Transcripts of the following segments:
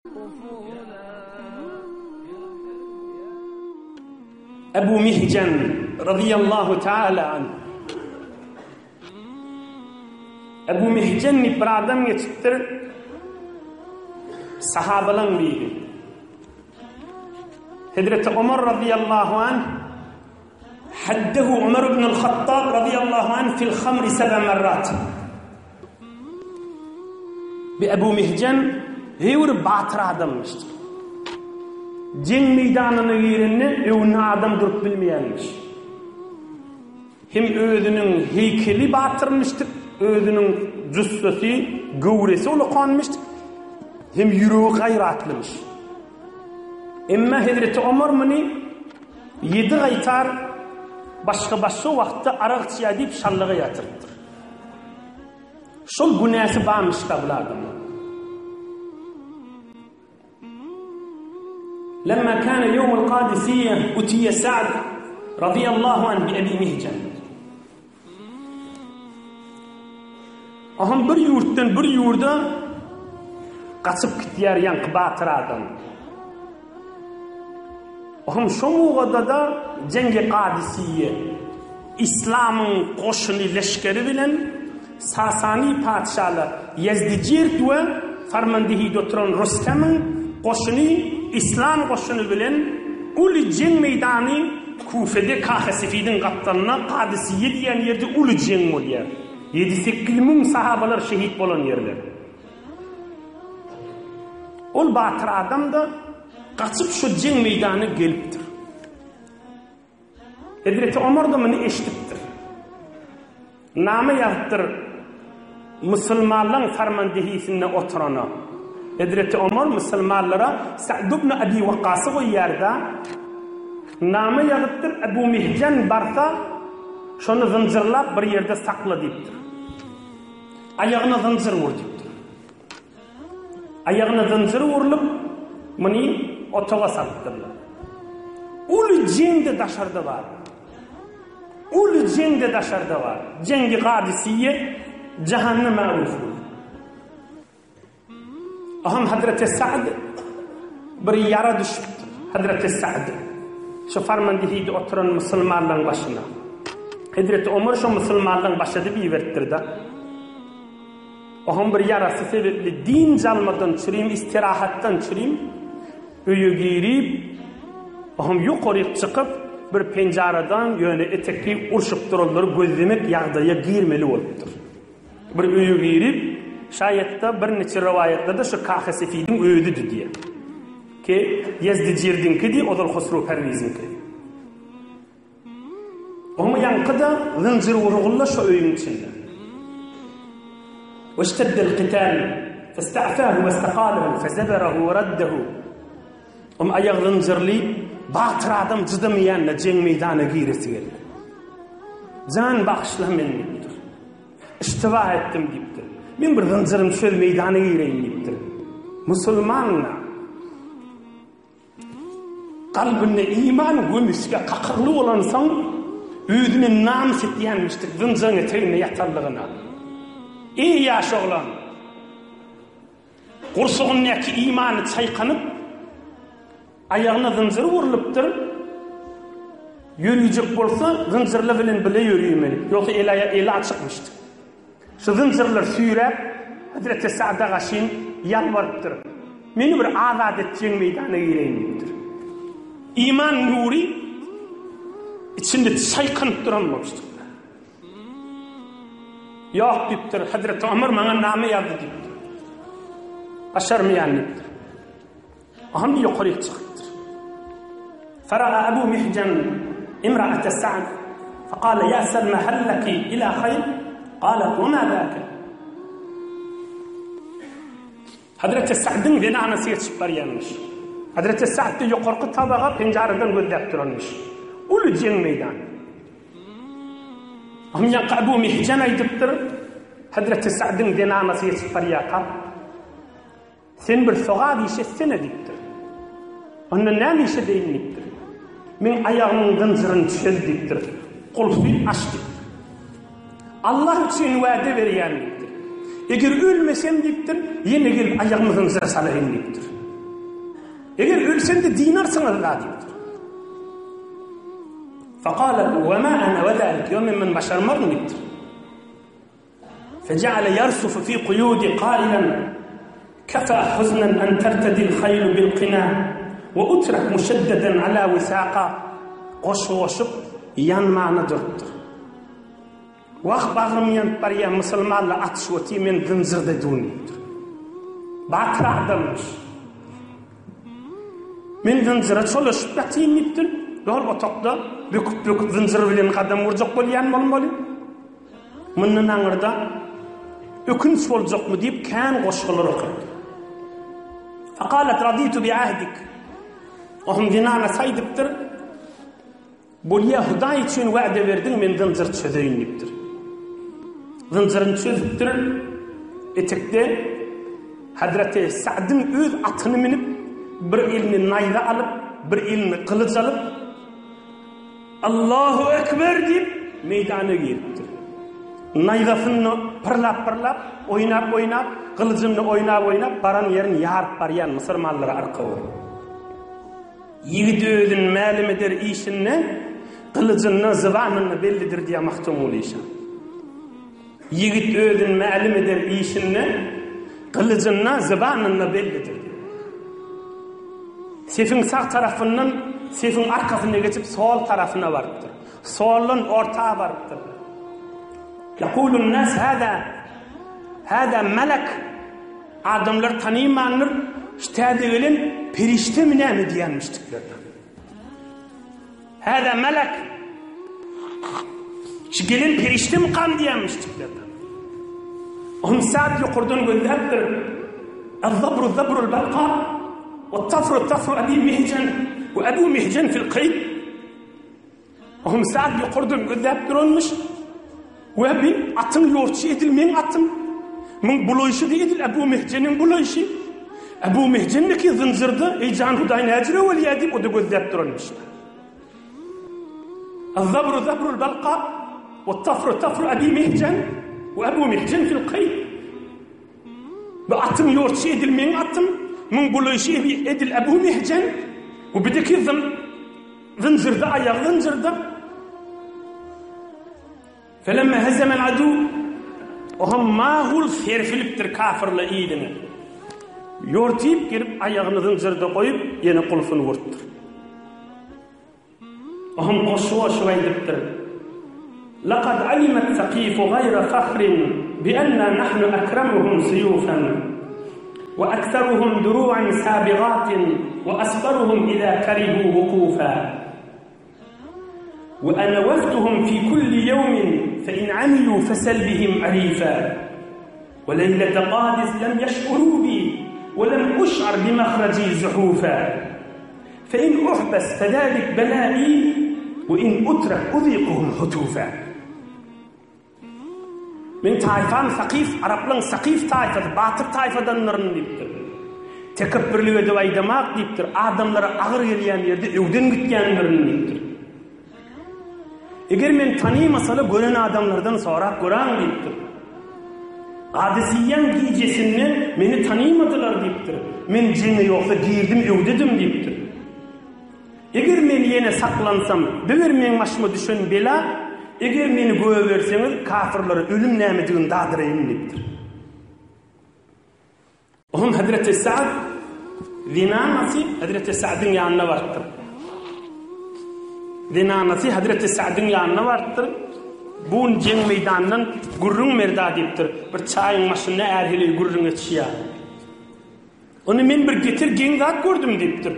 Ebu Mihcen radıyallahu ta'ala anh. Ebu Mihcen bir adam geçiptir, sahabalan biri. Hazreti Ömer radıyallahu anh haddehu Ömer ibn al-Khattab radıyallahu anh fil khamri 7 merrat. Bir Ebu Mihcen heyur batır adammıştır. Ceng meydanının yerini evine adam durup bilmeyenmiş. Hem özünün heykeli batırmıştır, özünün cüssesi, gövresi olukanmıştır. Hem yüreği gayratlımış. Ama Hazreti Ömer mini 7 aytar başka vakti araqçıya deyip şallığa yatırıptır. Şol günahı bağmış kabul adamı. لما كان يوم القادسية أتي سعد رضي الله عنه بأبي مهجن. Aham bir yurtdan bir yurda qaçıp gitýär ýanky batır adam. Aham şomuğada da Cengi Qadisiye İslam'ın qoşuny leşkeri bilen Sasani padşaly Yezdicert we farmandehide oturan Rustam'ın qoşuny İslam qoşuny bilen uly jeng meydany Kufede Kahesifidin gaptalyna Qadisiye diýen ýerde uly jeng bolýar. 7-8 min sahabalar şehit bolan ýerler. Ol batır adam da qaçıp şu jeng meydany gelipdir. Hazreti Ömer da meni eşitipdir. Nama ýazypdyr musulmanlaryň farmandehisinde oturana. Hazreti Ömer musulmanlara Sa'd ibn Abi Waqqasy goýýarda, nama ýazypdyr Ebu Mihcen barsa şonu zınjyrlap bir ýerde sakla diýipdir. Ayagyna zınjyr vur diýipdir. Ayagyna zınjyr vurulyp meni otaga salypdyrlar. Uly jengde daşarda bar. Uly jengde daşarda bar. Cengi Qadisiye jahannam ma'ruf. Aham Hazreti Sa'd bir yara düşüpdir. Hazreti Sa'd şu farmandehide oturan musulmanlaryň başyna. Hazreti Ömer şu musulmanlaryň başyna bibertirdi. Aham bir yarasy sebepli din jalmadan çyryp istirahatdan çyryp öýe girip aham ýokary çykyp bir penjaradan ýöne etekli urşup durullar gözlemek ýagdaýa girmeli bolupdyr. Bir öýe girip şayetde bir neçe rivayetlerde şu Kahesifidin öýüdüdür diye. Ki Yezdicerdinki di Odal Husru Pervizinki. Ama yankıda zınjır vurgulla şu öýüň içinde. واشتد القتال فاستعفاه واستقاله فزبره ورده. Ayak zınjırly batır adam jydamaýan jeng meydana giresi geldi. Can bagşla mendir. İstiwa etdim diýipdir. Men bir zınjyrym şol meydana gireýin diýipdir. Musulmanlar kalbinde iman gömüşke kakırlı olansan özüne namus etdiýänmişdir zınjyryň eteğine ýatarlygyna. Ey ýaş oglan, gursugynyňky imany çaýkanyp ayagyna zınjyr vurulypdyr. Ýürüjek bolsa zınjyrlar bilen bile ýürüýmeli. Ýoksa eli açykmışdyr. Şu zınjyrlar süýräp Hazreti Sa'da gaşyn ýalwarypdyr. Meni bir azat etjek meydana gireýin diýipdir. İman nuri içinde çaykanyp duranmamışdyr. Ýok diýipdir. Hazreti Ömer maňa nama ýazdy diýipdir. Başarmaýan diýipdir. Aham ýokary çykypdyr. Fara'a Ebu Mihcen imra'at Sa'd faqala ya Salma hal laki ila khayr qalat wa ma zaka. Hazreti Sa'd'ın venanasy ýetip barýanmış. Hazreti Sa'd ýokarky tabaga penjaradan gözläp duranmış. Uly jeng meydan. Ahmyan Ebu Mihcen aýdypdyr. Hazreti Sa'd'ın venanasy ýetip barýaka. Sen bir soğa diýşetsene diýipdir. Onda näme işe diýipdir? Men ayağımın zınjyryny düşürdikdir. Kulfy açdyk. Allah üçin wada berýän diýipdir. Eger ölmesem diýipdir, ýene gelip ayağımı zınjyra salaýyn diýipdir. Eğer ölsen de dinar sana diptir. Faqala ve ma ana ve zalik yevmin men başarmam diptir. فجعل يرصف في قيودي قائلا كفى حزنا أن ترتدي الخيل بالقنا وأترك مشددا على وثاقة قشوشب yanmağını dörttür. Vaq bağrım yanıp var ya musulmanla atışvati men dınzırda dönüdür. Bakır adammış. Men dınzıra çalışıp batayım miptir. Doğru otaqda büküp dınzır bilen qadam vurjak bolyan bolmaly. Mundan anırda ökünç bolacak mı deyip kan qoşqalar oqydy. Faqalat raditu bi ahdik. Ohum dinana saydıptır. Bolya Huday için va'de verdin men dınzır çözeyin deyiptir. Dınzırın çözüptür. Etekde Hazreti Sa'd'ın öz atını minip bir elini nayda alıp bir elini kılıç alıp Allahu Ekber deyip meydana giriptir. Naydasını pırlap oynap kılıcını oynap baran yerin yarıp barayan Mısırmanlara arka olur. Yigit özün ma'lum eder işinne kılıcını zıvanını bellidir diye mahtum oluşan. Yigit özün ma'lum eder işinne kılıcını zıvanını bellidir. Sefin sağ tarafından sefin arkasına geçip sol tarafına varıptır. Solun ortağa varıptır. يقول الناس هذا ملك adamlar tanıymanlar işte diyelim perişte mi ne mi diyenmiştikler. Hada melek şu gelin perişte mi kan diyenmiştikler. Onun saat yukarıdan gönderdir. الضبر الضبر البلقاء والطفر الطفر أبي مهجن وأبو مهجن في القيد. Onun saat yukarıdan gönderdir olmuş. Ve bir atın yoğurtçu edilmeyen atın. Min bulayışı değil Ebu Mehcen'in bulayışı. Ebu Mehcen'in ki zınzırdı. Ey Can Huday Nacire veliyadip o da gözlep durulmuştu. الضبر ضبر البلقاء والطفر طفر أبي مهجن وأبو مهجن في القيد. Bu atın yoğurtçu edilmeyen atın. Min bulayışı edil Ebu Mehcen. Ve bir de ki zınzırdı ayağı zınzırdı. فلما هزم العدو وهم ما هو serfiliptir kafirle iyidini. Yortayıp girip ayağını zıncırda koyup yine kulfunu vurttur. Ohum koşu ediptir. لقد علمت ثقيف غير فخر بأننا نحن أكرمهم سيوفا وأكثرهم دروعا سابغات وأصبرهم إذا كرهوا وقوفا وأنا وفدهم في كل يوم فإن عملوا فسل بهم عريفا وليلة قادس لم يشعروا بي ولم أشعر بمخرجي زحوفا فإن أحبس فذلك بلائي وإن أترك أذيقهم هتوفا. من tayfan Sakif, Arapların Sakif tayfası, Batır tayfadanların deyiptir. Tekebbürlü edip aydamak deyiptir. Adamlara ağır gelen yerde evden gitkenlerin deyiptir. Eğer men tanıymasalı gören adamlardan sonra Kur'an deyiptir. Adisiyen giycesini beni tanıymadılar deyiptir. Men cini yoksa giyirdim evdedim deyiptir. Eğer men yine saklansam, böver men başıma düşen bela, eğer meni göğe verseniz kafirleri ölüm nemediğini dağdırayım deyiptir. Ohum Hazreti Sa'd zinanası Hazreti Sa'd'ın yanına vardır. Zinanası Hazreti Sa'd'ın yanına vardır. Bun ceng meydanından gurrun merda deyiptir. Bir çayın maşınına erhili gurrun etşiya. Onu men bir getir gengat gördüm deyiptir.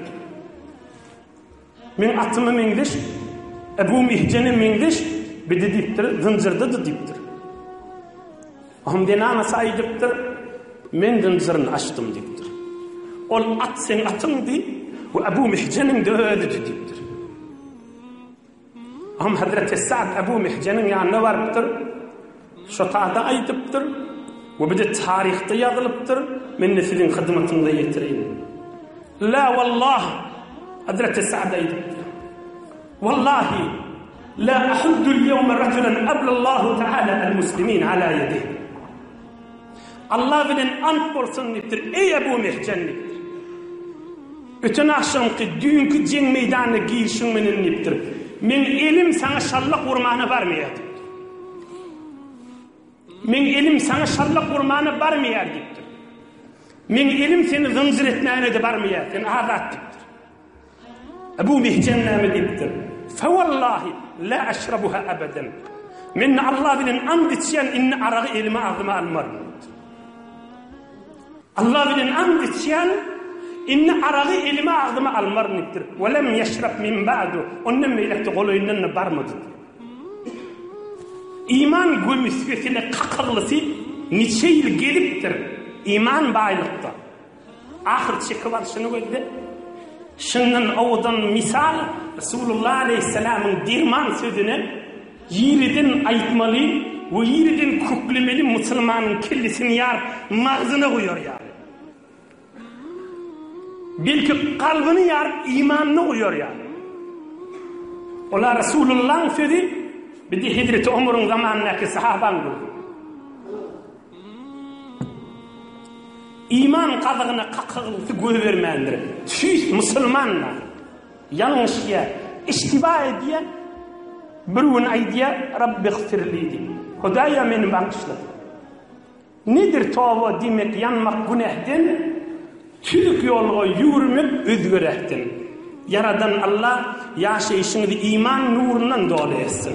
Men atımı mengdiş, Ebu Mihcen'i mengdiş, bir de deyiptir, zıncırda da deyiptir. Ahım zinanası aydıptır, men zıncırını açtım deyiptir. Ol at sen atın deyip, ve Ebu Mihcen'in de öyle deyiptir. Ahım Hazreti Sa'd Ebu Mihcen'in yanına varıptır, şotada aydıptır, ve bir de tarihte yazılıptır, men sizin hizmetinde yetireyim. La vallahi, Hazreti Sa'd aydıptır. Vallahi, la ahuddu l-yevme raculan ablallahu teala el-muslimin ala yedih. Allah bilen ant bolsun deyiptir, ey Ebu Mihcen deyiptir. Öten akşamki dünkü jen meydanına girişin menen niptir. Men elim sana şallak vurmana barmayad. Men elim sana şallak vurmana barmayad diptir. Men elim seni zınzır etmene de barmayad. Sen azat diptir. Ebu Mihcenname diptir. Fevallahi la aşrabuha abadan. Men Allah bilen and içen inni arağı elime ağzıma almar. Allah bilen and içen inni arağı elime ağzıma almar niptir. Ve lem yeşrab min ba'du. Ondan meylekti goloyundan barmadı. İman gömüsvetine kakırlısı niçe yıl geliptir. İman baylıkta. Ahir çeki var şunu gördü. Şundan oğudan misal Resulullah Aleyhisselam'ın dirman sözüne yiriden ayıtmalı ve yiriden kuklemeli Müslümanın kellesini yar mağzına koyuyor yani. Belki kalbini yar imanını koyuyor yani. Ola Resulullah'ın sözü bir de Hicret-i Umur'un zamanındaki sahaban gördü. İman kazığına kakıltı gövermendir. Tüy Müslümanlar yanlış ya iştiba ediye birun aydiye Rabbi gfirli diye. Hudaya meni bağışla. Nedir tövbe demek yanmak günahden? Tülük yolga yürümek özgürehten. Yaradan Allah yaşayışını iman nurundan dolu etsin.